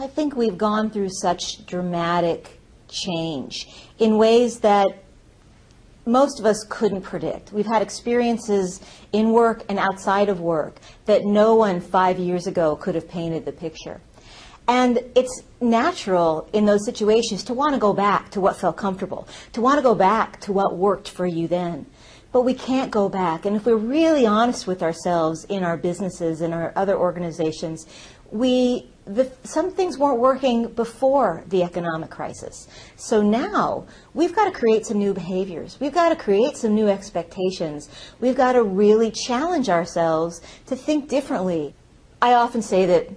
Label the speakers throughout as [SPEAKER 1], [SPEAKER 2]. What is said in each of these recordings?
[SPEAKER 1] I think we've gone through such dramatic change in ways that most of us couldn't predict. We've had experiences in work and outside of work that no one 5 years ago could have painted the picture. And it's natural in those situations to want to go back to what felt comfortable, to want to go back to what worked for you then. But we can't go back. And if we're really honest with ourselves in our businesses and our other organizations, some things weren't working before the economic crisis. So now we've got to create some new behaviors. We've got to create some new expectations. We've got to really challenge ourselves to think differently. I often say that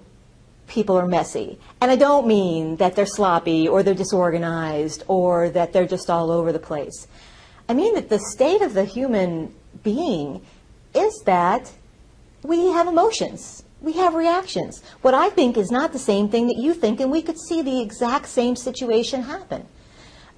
[SPEAKER 1] people are messy. And I don't mean that they're sloppy or they're disorganized or that they're just all over the place. I mean that the state of the human being is that we have emotions. We have reactions. What I think is not the same thing that you think, and we could see the exact same situation happen.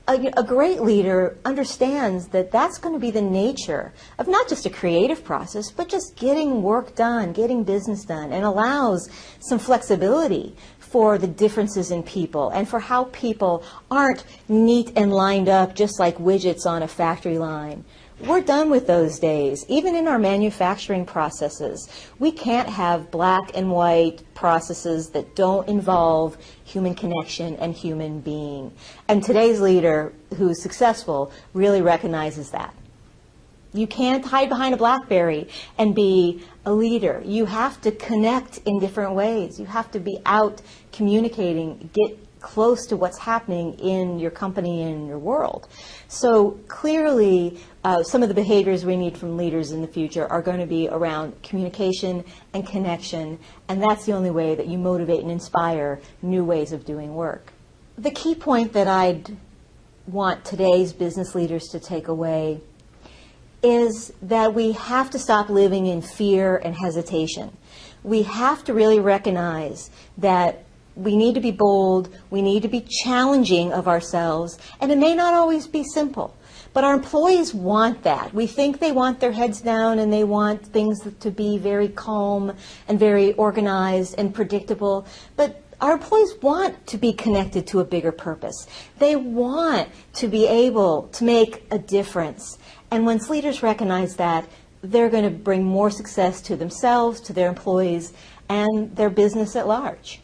[SPEAKER 1] A great leader understands that that's going to be the nature of not just a creative process, but just getting work done, getting business done, and allows some flexibility for the differences in people and for how people aren't neat and lined up just like widgets on a factory line. We're done with those days. Even in our manufacturing processes, we can't have black and white processes that don't involve human connection and human being. And today's leader who's successful really recognizes that. You can't hide behind a BlackBerry and be a leader. You have to connect in different ways. You have to be out communicating, get close to what's happening in your company and in your world. So clearly, some of the behaviors we need from leaders in the future are going to be around communication and connection, and that's the only way that you motivate and inspire new ways of doing work. The key point that I'd want today's business leaders to take away is that we have to stop living in fear and hesitation. We have to really recognize that we need to be bold, we need to be challenging of ourselves, and it may not always be simple. But our employees want that. We think they want their heads down and they want things to be very calm and very organized and predictable. But our employees want to be connected to a bigger purpose. They want to be able to make a difference. And once leaders recognize that, they're going to bring more success to themselves, to their employees, and their business at large.